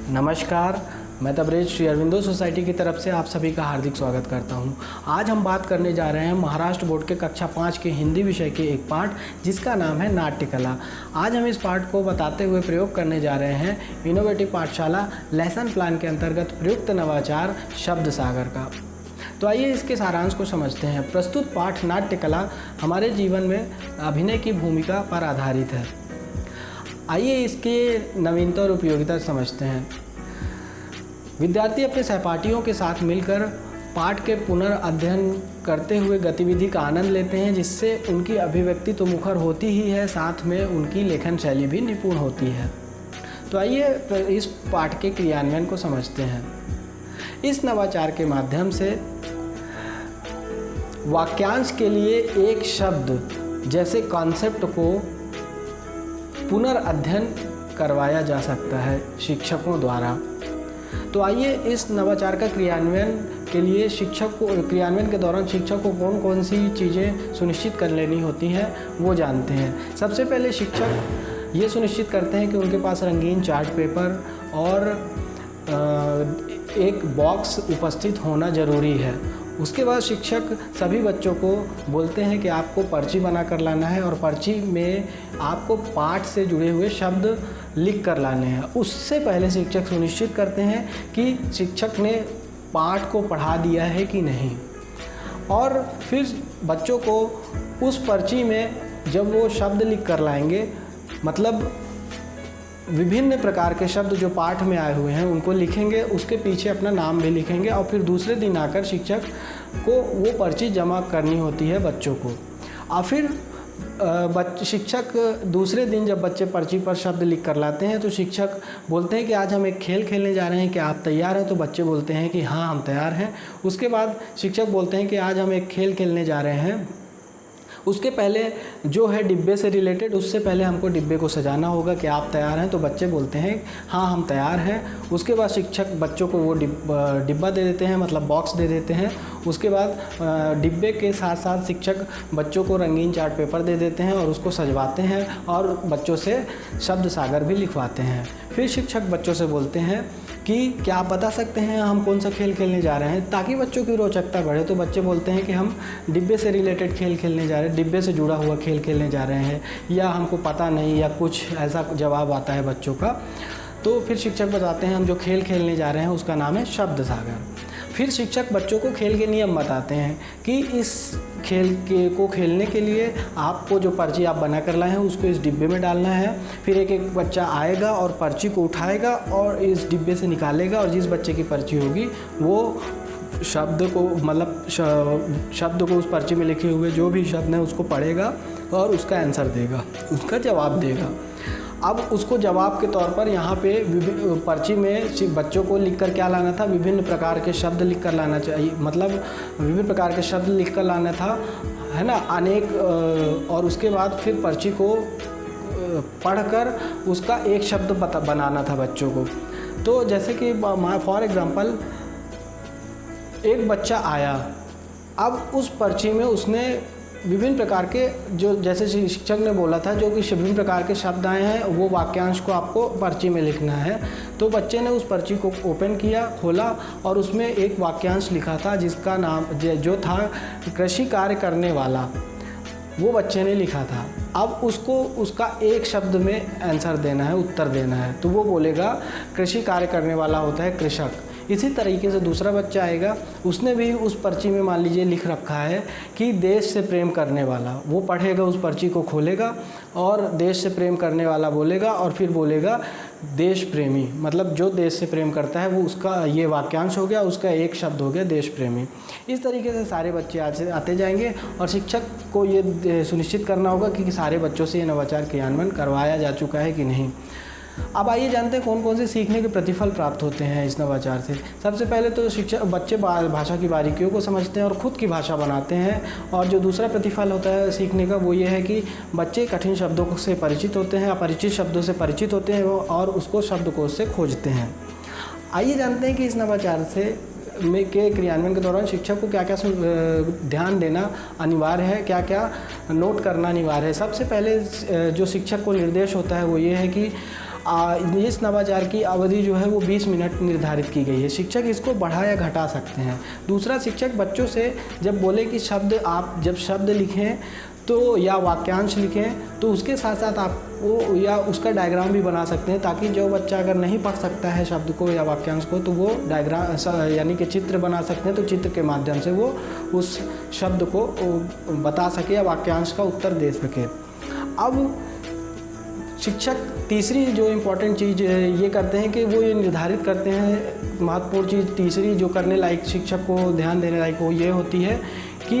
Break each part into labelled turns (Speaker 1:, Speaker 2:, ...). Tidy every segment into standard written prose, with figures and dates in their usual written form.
Speaker 1: नमस्कार, मैं तबरेज श्री अरविंदो सोसाइटी की तरफ से आप सभी का हार्दिक स्वागत करता हूं। आज हम बात करने जा रहे हैं महाराष्ट्र बोर्ड के कक्षा 5 के हिंदी विषय के एक पाठ जिसका नाम है नाट्य कला। आज हम इस पाठ को बताते हुए प्रयोग करने जा रहे हैं इनोवेटिव पाठशाला लेसन प्लान के अंतर्गत प्रयुक्त नवाचार शब्द सागर का। तो आइए इसके सारांश को समझते हैं। प्रस्तुत पाठ नाट्य कला हमारे जीवन में अभिनय की भूमिका पर आधारित है। आइए इसके नवीनता और उपयोगिता समझते हैं। विद्यार्थी अपने सहपाठियों के साथ मिलकर पाठ के पुनर्अध्ययन करते हुए गतिविधि का आनंद लेते हैं, जिससे उनकी अभिव्यक्ति तो मुखर होती ही है, साथ में उनकी लेखन शैली भी निपुण होती है। तो आइए इस पाठ के क्रियान्वयन को समझते हैं। इस नवाचार के माध्यम से वाक्यांश के लिए एक शब्द जैसे कॉन्सेप्ट को पुनर्अध्ययन करवाया जा सकता है शिक्षकों द्वारा। तो आइए इस नवाचार का क्रियान्वयन के लिए क्रियान्वयन के दौरान शिक्षक को कौन कौन सी चीज़ें सुनिश्चित कर लेनी होती हैं वो जानते हैं। सबसे पहले शिक्षक ये सुनिश्चित करते हैं कि उनके पास रंगीन चार्ट पेपर और एक बॉक्स उपस्थित होना ज़रूरी है। उसके बाद शिक्षक सभी बच्चों को बोलते हैं कि आपको पर्ची बना कर लाना है और पर्ची में आपको पाठ से जुड़े हुए शब्द लिख कर लाने हैं। उससे पहले शिक्षक सुनिश्चित करते हैं कि शिक्षक ने पाठ को पढ़ा दिया है कि नहीं, और फिर बच्चों को उस पर्ची में जब वो शब्द लिख कर लाएंगे, मतलब विभिन्न प्रकार के शब्द जो पाठ में आए हुए हैं उनको लिखेंगे, उसके पीछे अपना नाम भी लिखेंगे और फिर दूसरे दिन आकर शिक्षक को वो पर्ची जमा करनी होती है बच्चों को। और फिर शिक्षक दूसरे दिन जब बच्चे पर्ची पर शब्द लिख कर लाते हैं तो शिक्षक बोलते हैं कि आज हम एक खेल खेलने जा रहे हैं, क्या आप तैयार हैं? तो बच्चे बोलते हैं कि हाँ हम तैयार हैं। उसके बाद शिक्षक बोलते हैं कि आज हम एक खेल खेलने जा रहे हैं, उसके पहले जो है डिब्बे से रिलेटेड, उससे पहले हमको डिब्बे को सजाना होगा, कि आप तैयार हैं? तो बच्चे बोलते हैं हाँ हम तैयार हैं। उसके बाद शिक्षक बच्चों को वो डिब्बा दे देते हैं, मतलब बॉक्स दे देते हैं। उसके बाद डिब्बे के साथ साथ शिक्षक बच्चों को रंगीन चार्ट पेपर दे देते हैं और उसको सजवाते हैं और बच्चों से शब्द सागर भी लिखवाते हैं। फिर शिक्षक बच्चों से बोलते हैं कि क्या आप बता सकते हैं हम कौन सा खेल खेलने जा रहे हैं, ताकि बच्चों की रोचकता बढ़े। तो बच्चे बोलते हैं कि हम डिब्बे से रिलेटेड खेल खेलने जा रहे हैं, डिब्बे से जुड़ा हुआ खेल खेलने जा रहे हैं, या हमको पता नहीं, या कुछ ऐसा जवाब आता है बच्चों का। तो फिर शिक्षक बताते हैं हम जो खेल खेलने जा रहे हैं उसका नाम है शब्द सागर। फिर शिक्षक बच्चों को खेल के नियम बताते हैं कि इस खेल को खेलने के लिए आपको जो पर्ची आप बना कर लाए हैं उसको इस डिब्बे में डालना है। फिर एक एक बच्चा आएगा और पर्ची को उठाएगा और इस डिब्बे से निकालेगा, और जिस बच्चे की पर्ची होगी वो शब्द को, मतलब शब्द को उस पर्ची में लिखे हुए जो भी शब्द हैं उसको पढ़ेगा और उसका आंसर देगा, उसका जवाब देगा। अब उसको जवाब के तौर पर यहाँ पे पर्ची में बच्चों को लिखकर क्या लाना था, विभिन्न प्रकार के शब्द लिख कर लाना चाहिए, मतलब विभिन्न प्रकार के शब्द लिख कर लाना था, है ना, अनेक। और उसके बाद फिर पर्ची को पढ़कर उसका एक शब्द बनाना था बच्चों को। तो जैसे कि फॉर एग्ज़ाम्पल एक बच्चा आया, अब उस पर्ची में उसने विभिन्न प्रकार के, जो जैसे शिक्षक ने बोला था, जो कि विभिन्न प्रकार के शब्द आए हैं वो वाक्यांश को आपको पर्ची में लिखना है। तो बच्चे ने उस पर्ची को ओपन किया, खोला, और उसमें एक वाक्यांश लिखा था जिसका नाम जो था कृषि कार्य करने वाला, वो बच्चे ने लिखा था। अब उसको उसका एक शब्द में आंसर देना है, उत्तर देना है। तो वो बोलेगा कृषि कार्य करने वाला होता है कृषक। इसी तरीके से दूसरा बच्चा आएगा, उसने भी उस पर्ची में मान लीजिए लिख रखा है कि देश से प्रेम करने वाला, वो पढ़ेगा, उस पर्ची को खोलेगा और देश से प्रेम करने वाला बोलेगा, और फिर बोलेगा देश प्रेमी, मतलब जो देश से प्रेम करता है वो उसका ये वाक्यांश हो गया, उसका एक शब्द हो गया देश प्रेमी। इस तरीके से सारे बच्चे आते जाएंगे और शिक्षक को ये सुनिश्चित करना होगा कि सारे बच्चों से ये नवाचार क्रियान्वयन करवाया जा चुका है कि नहीं। अब आइए जानते हैं कौन कौन से सीखने के प्रतिफल प्राप्त होते हैं इस नवाचार से। सबसे पहले तो बच्चे भाषा की बारीकियों को समझते हैं और ख़ुद की भाषा बनाते हैं। और जो दूसरा प्रतिफल होता है सीखने का वो ये है कि बच्चे कठिन शब्दों से परिचित होते हैं, अपरिचित शब्दों से परिचित होते हैं और उसको शब्दकोश से खोजते हैं। आइए जानते हैं कि इस नवाचार से के क्रियान्वयन के दौरान शिक्षक को क्या क्या ध्यान देना अनिवार्य है, क्या क्या नोट करना अनिवार्य है। सबसे पहले जो शिक्षक को निर्देश होता है वो ये है कि इस नवाचार की अवधि जो है वो 20 मिनट निर्धारित की गई है। शिक्षक इसको बढ़ा या घटा सकते हैं। दूसरा, शिक्षक बच्चों से जब बोले कि आप जब शब्द लिखें तो या वाक्यांश लिखें तो उसके साथ साथ आप वो या उसका डायग्राम भी बना सकते हैं, ताकि जो बच्चा अगर नहीं पढ़ सकता है शब्द को या वाक्यांश को तो वो डायग्राम यानी कि चित्र बना सकते हैं, तो चित्र के माध्यम से वो उस शब्द को बता सके या वाक्यांश का उत्तर दे सके। अब शिक्षक तीसरी जो इम्पोर्टेंट चीज़ ये करते हैं कि वो ये निर्धारित करते हैं, महत्वपूर्ण चीज़ तीसरी जो करने लायक शिक्षक को ध्यान देने लायक वो ये होती है कि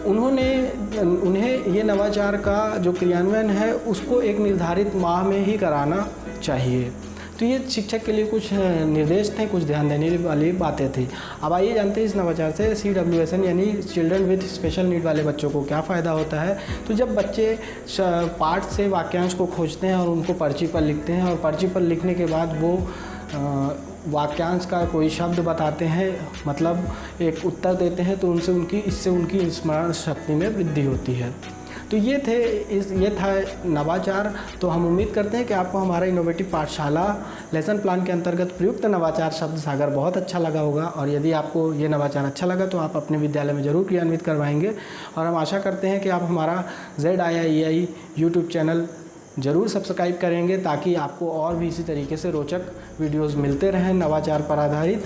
Speaker 1: उन्हें ये नवाचार का जो क्रियान्वयन है उसको एक निर्धारित माह में ही कराना चाहिए। तो ये शिक्षक के लिए कुछ निर्देश थे, कुछ ध्यान देने वाली बातें थी। अब आइए जानते हैं इस नवाचार से CWSN यानी चिल्ड्रन विद स्पेशल नीड वाले बच्चों को क्या फ़ायदा होता है। तो जब बच्चे पाठ से वाक्यांश को खोजते हैं और उनको पर्ची पर लिखते हैं और पर्ची पर लिखने के बाद वो वाक्यांश का कोई शब्द बताते हैं, मतलब एक उत्तर देते हैं, तो इससे उनकी स्मरण शक्ति में वृद्धि होती है। तो ये था नवाचार। तो हम उम्मीद करते हैं कि आपको हमारा इनोवेटिव पाठशाला लेसन प्लान के अंतर्गत प्रयुक्त नवाचार शब्द सागर बहुत अच्छा लगा होगा, और यदि आपको ये नवाचार अच्छा लगा तो आप अपने विद्यालय में ज़रूर क्रियान्वित करवाएंगे। और हम आशा करते हैं कि आप हमारा ZIIEI यूट्यूब चैनल ज़रूर सब्सक्राइब करेंगे, ताकि आपको और भी इसी तरीके से रोचक वीडियोस मिलते रहें नवाचार पर आधारित,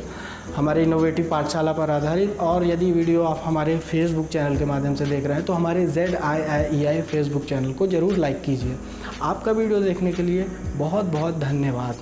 Speaker 1: हमारे इनोवेटिव पाठशाला पर आधारित। और यदि वीडियो आप हमारे फेसबुक चैनल के माध्यम से देख रहे हैं तो हमारे ZIIEI फेसबुक चैनल को ज़रूर लाइक कीजिए। आपका वीडियो देखने के लिए बहुत बहुत धन्यवाद।